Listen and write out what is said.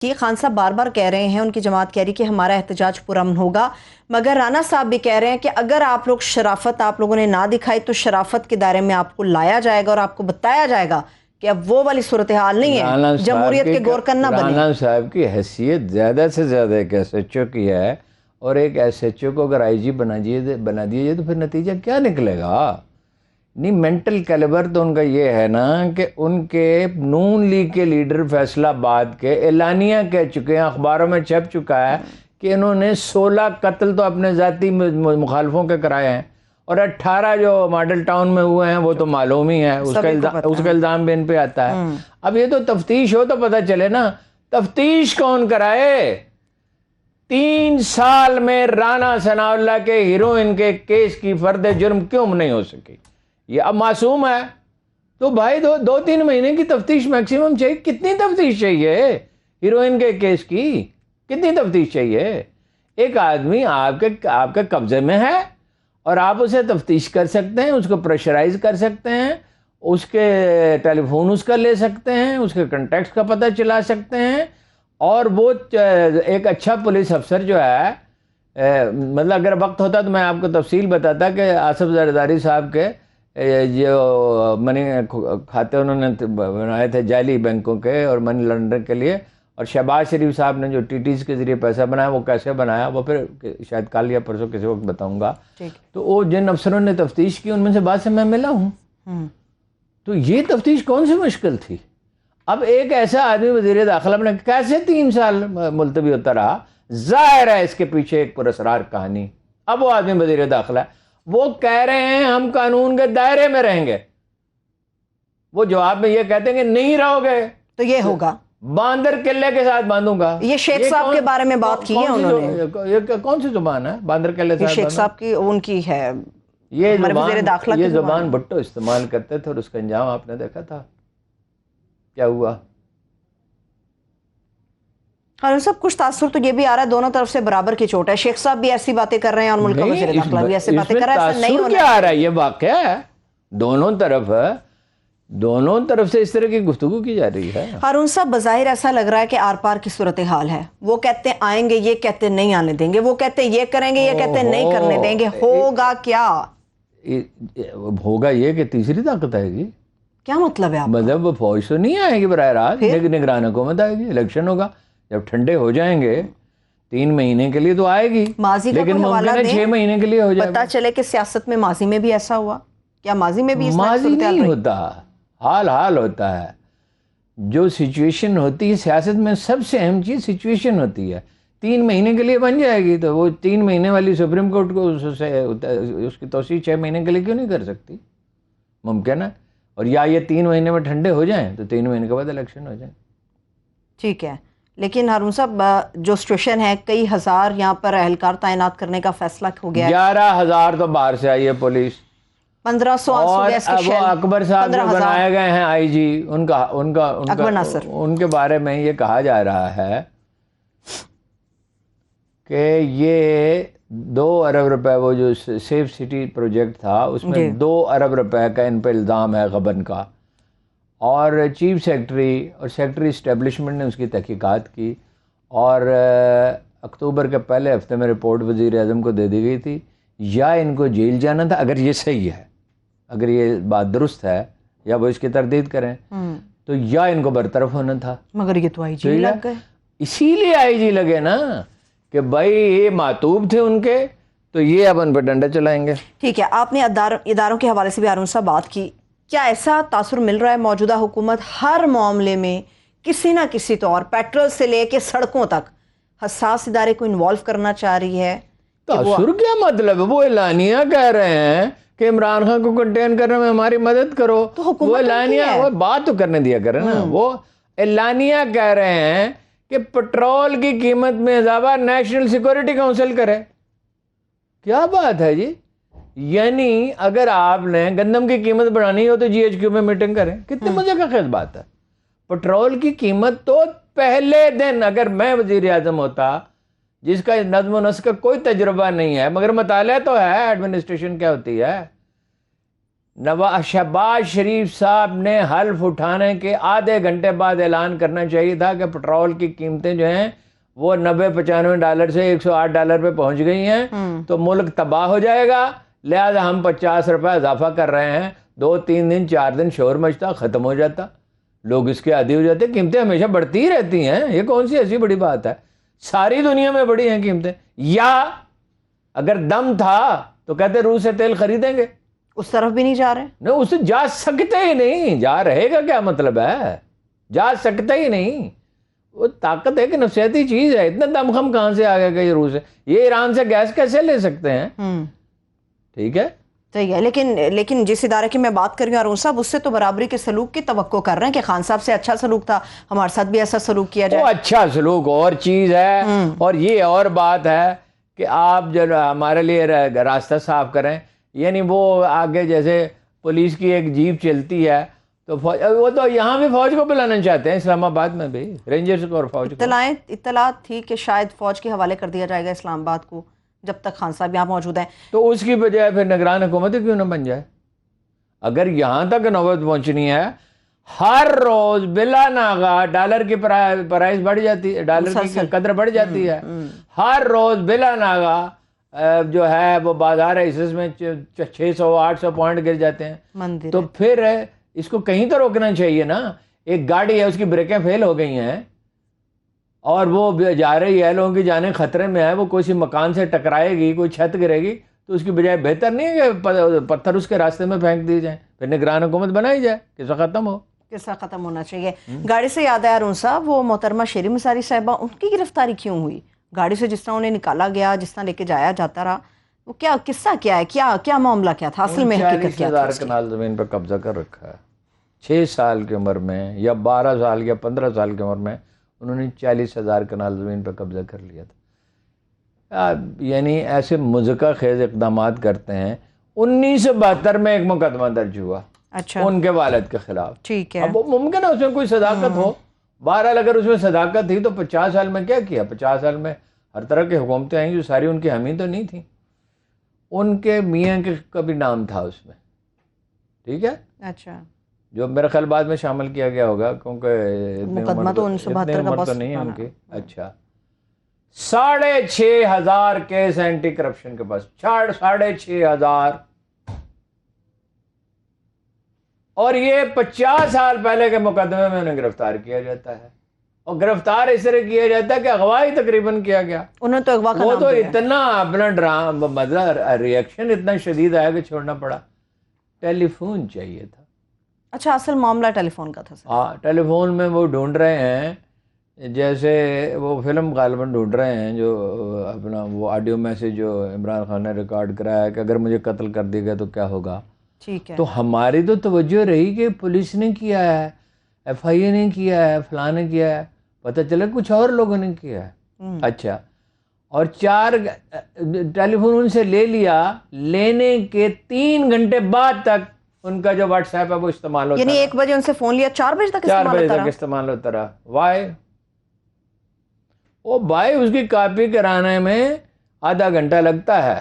کہ خان صاحب بار بار کہہ رہے ہیں، ان کی جماعت کہہ رہی کہ ہمارا احتجاج پرامن ہوگا، مگر رانا صاحب بھی کہہ رہے ہیں کہ اگر آپ لوگ شرافت آپ لوگوں نے نہ دکھائی تو شرافت کے دائرے میں آپ کو لایا جائے گا اور آپ کو بتایا جائے گا کہ اب وہ والی صورتحال نہیں ہے، جمہوریت کے گورکن نہ بنے۔ رانا صاحب کی حیثیت زیادہ سے زیادہ ایک ایس ایچ او کی ہے، اور ایک ایس ایچ او کو اگر آئی جی بنا دیا جائے تو پھر نتیجہ کیا نکلے گا؟ نہیں، مینٹل کیلیبر تو ان کا یہ ہے نا کہ ان کے نون لیگ کے لیڈر فیصل آباد کے اعلانیہ کہہ چکے ہیں، اخباروں میں چھپ چکا ہے کہ انہوں نے 16 قتل تو اپنے ذاتی مخالفوں کے کرائے ہیں، اور 18 جو ماڈل ٹاؤن میں ہوئے ہیں وہ تو معلوم ہی ہے، اس کا الزام بھی ان پہ آتا ہے۔ اب یہ تو تفتیش ہو تو پتہ چلے نا، تفتیش کون کرائے؟ 3 سال میں رانا ثناء اللہ کے ہیروئن کے کیس کی فرد جرم کیوں نہیں ہو سکی؟ یہ اب معصوم ہے تو بھائی 2-3 مہینے کی تفتیش میکسیمم چاہیے۔ کتنی تفتیش چاہیے ہیروئن کے کیس کی؟ کتنی تفتیش چاہیے؟ ایک آدمی آپ کے قبضے میں ہے اور آپ اسے تفتیش کر سکتے ہیں، اس کو پریشرائز کر سکتے ہیں، اس کے ٹیلی فون اس کا لے سکتے ہیں، اس کے کنٹیکٹس کا پتہ چلا سکتے ہیں، اور وہ ایک اچھا پولیس افسر جو ہے، مطلب اگر وقت ہوتا تو میں آپ کو تفصیل بتاتا کہ آصف زرداری صاحب کے جو منی کھاتے انہوں نے بنائے تھے جعلی بینکوں کے اور منی لانڈرنگ کے لیے، اور شہباز شریف صاحب نے جو ٹی ٹیز کے ذریعے پیسہ بنایا وہ کیسے بنایا، وہ پھر شاید کل یا پرسوں کسی وقت بتاؤں گا۔ تو وہ جن افسروں نے تفتیش کی ان میں سے بعض سے میں ملا ہوں۔ تو یہ تفتیش کون سی مشکل تھی؟ اب ایک ایسا آدمی وزیر داخلہ نے کیسے 3 سال ملتوی ہوتا رہا؟ ظاہر ہے اس کے پیچھے ایک پراسرار کہانی۔ اب وہ آدمی وزیر داخلہ ہے، وہ کہہ رہے ہیں ہم قانون کے دائرے میں رہیں گے، وہ جواب میں یہ کہتے ہیں کہ نہیں رہو گے تو یہ ہوگا، باندر قلعے کے ساتھ باندھوں گا۔ یہ شیخ صاحب کے بارے میں بات کی ہے انہوں نے۔ یہ کون سی زبان ہے باندر قلعے کے ساتھ؟ شیخ صاحب کی ان کی ہے، یہ زبان بھٹو استعمال کرتے تھے، اور اس کا انجام آپ نے دیکھا تھا کیا ہوا۔ اور سب کچھ تاثر تو یہ بھی آ رہا ہے دونوں طرف سے برابر کی چوٹ ہے، شیخ صاحب بھی ایسی باتیں کر رہے ہیں اور ملک کا وزیر داخلہ بھی ایسی باتیں کر رہا ہے۔ تاثر کیا آ رہا ہے؟ یہ واقعہ ہے، دونوں طرف سے اس طرح کی گفتگو کی جا رہی ہے۔ ہارون صاحب بظاہر ایسا لگ رہا ہے کہ آر پار کی صورتحال ہے، وہ کہتے ہیں آئیں گے، یہ کہتے ہیں نہیں آنے دیں گے، وہ کہتے ہیں یہ کریں گے، یہ کہتے ہیں نہیں کرنے دیں گے۔ ہوگا کیا؟ ہوگا یہ کہ تیسری طاقت آئے گی۔ کیا مطلب ہے آپ؟ مطلب وہ فوج تو نہیں آئے گی براہ راست، نگران حکومت آئے گی، الیکشن ہوگا، جب ٹھنڈے ہو جائیں گے 3 مہینے کے لیے تو آئے گی، لیکن ممکن ہے 6 مہینے کے لیے ہو جائے۔ پتہ چلے کہ سیاست میں ماضی میں بھی ایسا ہوا، کیا ماضی میں بھی ماضی نہیں ہوتا، حال ہوتا ہے۔ جو سچویشن ہوتی ہے سیاست میں، سب سے اہم چیز سچویشن ہوتی ہے۔ 3 مہینے کے لیے بن جائے گی تو وہ 3 مہینے والی سپریم کورٹ کو اس کی توسیع 6 مہینے کے لیے کیوں نہیں کر سکتی؟ ممکن ہے، اور یا یہ 3 مہینے میں ٹھنڈے ہو جائیں تو 3 مہینے کے بعد الیکشن ہو جائیں۔ ٹھیک ہے، لیکن ہارون صاحب جو سچویشن ہے، کئی ہزار یہاں پر اہلکار تعینات کرنے کا فیصلہ ہو گیا ہے۔ 11,000 تو باہر سے آئی ہے پولیس، 1500 اور وہ اکبر صاحب جو بنائے گئے ہیں آئی جی، ان کے بارے میں یہ کہا جا رہا ہے کہ یہ 2 ارب روپے، وہ جو سیف سٹی پروجیکٹ تھا اس میں 2 ارب روپے کا ان پہ الزام ہے غبن کا، اور چیف سیکرٹری اور سیکرٹری اسٹیبلشمنٹ نے اس کی تحقیقات کی، اور اکتوبر کے پہلے ہفتے میں رپورٹ وزیر اعظم کو دے دی گئی تھی۔ یا ان کو جیل جانا تھا اگر یہ صحیح ہے، اگر یہ بات درست ہے یا وہ اس کی تردید کریں، تو یا ان کو برطرف ہونا تھا، مگر یہ تو آئی جی لگ گئے۔ اسی لیے آئی جی لگے نا کہ بھائی یہ معتوب تھے ان کے، تو یہ اب ان پہ ڈنڈا چلائیں گے۔ ٹھیک ہے، آپ نے اداروں کے حوالے سے بھی ہارون صاحب بات کی، کیا ایسا تاثر مل رہا ہے موجودہ حکومت ہر معاملے میں کسی نہ کسی طور، پیٹرول سے لے کے سڑکوں تک، حساس ادارے کو انوالو کرنا چاہ رہی ہے؟ تاثر کیا مطلب ہے؟ وہ اعلانیہ کہہ رہے ہیں کہ عمران خان کو کنٹین کرنے میں ہماری مدد کرو، وہ اعلانیہ، وہ بات تو کرنے دیا کرے نا۔ وہ اعلانیہ کہہ رہے ہیں کہ پٹرول کی قیمت میں اضافہ نیشنل سیکورٹی کونسل کرے۔ کیا بات ہے جی؟ یعنی اگر آپ نے گندم کی قیمت بڑھانی ہو تو جی ایچ کیو میں میٹنگ کریں، کتنے مزے کا خیز بات ہے۔ پٹرول کی قیمت تو پہلے دن، اگر میں وزیر اعظم ہوتا جس کا نظم و نسق کا کوئی تجربہ نہیں ہے مگر مطالعہ تو ہے ایڈمنسٹریشن کیا ہوتی ہے، شہباز شریف صاحب نے حلف اٹھانے کے آدھے گھنٹے بعد اعلان کرنا چاہیے تھا کہ پٹرول کی قیمتیں جو ہیں وہ $90-95 سے $108 پہ پہنچ گئی ہیں، تو ملک تباہ ہو جائے گا، لہذا ہم $50 اضافہ کر رہے ہیں۔ 2-3 دن 4 دن شور مچتا، ختم ہو جاتا، لوگ اس کے عادی ہو جاتے۔ قیمتیں ہمیشہ بڑھتی ہی رہتی ہیں، یہ کون سی ایسی بڑی بات ہے؟ ساری دنیا میں بڑی ہیں قیمتیں۔ یا اگر دم تھا تو کہتے روس سے تیل خریدیں گے، اس طرف بھی نہیں جا رہے، نہیں اس سے جا سکتے ہی نہیں، جا رہے گا کیا مطلب ہے، جا سکتے ہی نہیں۔ وہ طاقت ایک نفسیاتی چیز ہے، اتنا دم خم کہاں سے آ گیا کہ یہ روس ہے، یہ ایران سے گیس کیسے لے سکتے ہیں؟ ٹھیک ہے، صحیح ہے، لیکن جس ادارے کی میں بات کر رہی ہوں ارون صاحب، اس سے تو برابری کے سلوک کی توقع کر رہے ہیں کہ خان صاحب سے اچھا سلوک تھا، ہمارے ساتھ بھی ایسا سلوک کیا جائے۔ وہ اچھا سلوک اور چیز ہے، اور یہ اور بات ہے کہ آپ جو ہمارے لیے راستہ صاف کریں، یعنی وہ آگے جیسے پولیس کی ایک جیپ چلتی ہے تو وہ تو یہاں بھی فوج کو بلانا چاہتے ہیں، اسلام آباد میں بھی رینجرز کو اور فوج کو۔ اطلاعات تھی کہ شاید فوج کے حوالے کر دیا جائے گا اسلام آباد کو جب تک خان صاحب یہاں موجود ہیں، تو اس کی بجائے پھر نگران حکومت کیوں نہ بن جائے؟ اگر یہاں تک نوبت پہنچنی ہے، ہر روز بلا ناغہ ڈالر کی پرائز بڑھ جاتی ہے، ڈالر کی قدر بڑھ جاتی ہے، ہر روز بلا ناغہ جو ہے وہ بازار ایسس میں 600-800 پوائنٹ گر جاتے ہیں، تو پھر اس کو کہیں تو روکنا چاہیے نا۔ ایک گاڑی ہے، اس کی بریکیں فیل ہو گئی ہیں اور وہ جا رہی ہے، لوگوں کی جانیں خطرے میں ہے، وہ کسی مکان سے ٹکرائے گی، کوئی چھت گرے گی، تو اس کی بجائے بہتر نہیں ہے کہ پتھر اس کے راستے میں پھینک دیے جائیں، پھر نگران حکومت بنائی جائے، قصہ ختم ہو۔ قصہ ختم ہونا چاہیے۔ گاڑی سے یاد آیا ارون صاحب، وہ محترمہ شیری مساری صاحبہ، ان کی گرفتاری کیوں ہوئی؟ گاڑی سے جس طرح انہیں نکالا گیا، جس طرح لے کے جایا جاتا رہا، وہ کیا قصہ کیا ہے، کیا معاملہ کیا تھا اصل میں، حقیقت کیا تھی؟ 40,000 کنال زمین پہ قبضہ کر رکھا ہے، 6 سال کی عمر میں یا 12 سال یا 15 سال کی عمر میں انہوں نے 40,000 کنال زمین پہ قبضہ کر لیا تھا۔ یعنی ایسے مذکر خیز اقدامات کرتے ہیں۔ 1972 میں ایک مقدمہ درج ہوا اچھا، ان کے والد کے خلاف، ٹھیک ہے، اب وہ ممکن ہے اس میں کوئی صداقت ہو، بہرحال اگر اس میں صداقت تھی تو 50 سال میں کیا کیا؟ 50 سال میں ہر طرح کی حکومتیں آئیں جو ساری ان کی حامی تو نہیں تھیں، ان کے میاں کا بھی نام تھا اس میں، ٹھیک ہے، اچھا، جو میرے خیال بعد میں شامل کیا گیا ہوگا کیونکہ مقدمہ تو 1972 کا تو نہیں ہے ان کی۔ اچھا، 6,500 کیس اینٹی کرپشن کے پاس، 6,500، اور یہ 50 سال پہلے کے مقدمے میں انہیں گرفتار کیا جاتا ہے، اور گرفتار اس طرح کیا جاتا ہے کہ اغوا ہی تقریباً کیا گیا۔ انہوں نے تو اغوا کا وہ نام تو دیا۔ اتنا اپنا ڈرام مطلب ریئیکشن اتنا شدید آیا کہ چھوڑنا پڑا، ٹیلی فون چاہیے تھا۔ اچھا، اصل معاملہ ٹیلی فون کا تھا سر؟ ہاں، ٹیلی فون میں وہ ڈھونڈ رہے ہیں، جیسے وہ فلم غالباً ڈھونڈ رہے ہیں جو اپنا وہ آڈیو میسیج جو عمران خان نے ریکارڈ کرایا ہے کہ اگر مجھے قتل کر دیا گیا تو کیا ہوگا۔ ٹھیک ہے، تو ہماری تو توجہ رہی کہ پولیس نے کیا ہے، ایف آئی اے نے کیا ہے، فلاں نے کیا ہے، پتہ چلا کچھ اور لوگوں نے کیا ہے۔ اچھا، اور 4 ٹیلی فون ان سے لے لیا، لینے کے 3 گھنٹے بعد تک ان کا جو واٹس ایپ ہے وہ استعمال ہوتا یعنی رہا، 1 بجے ان سے فون لیا، 4 بجے تک 4 استعمال بجے ہوتا تک رہا؟ استعمال ہوتا رہا۔ وائی وہ بھائی اس کی کاپی کرانے میں آدھا گھنٹہ لگتا ہے،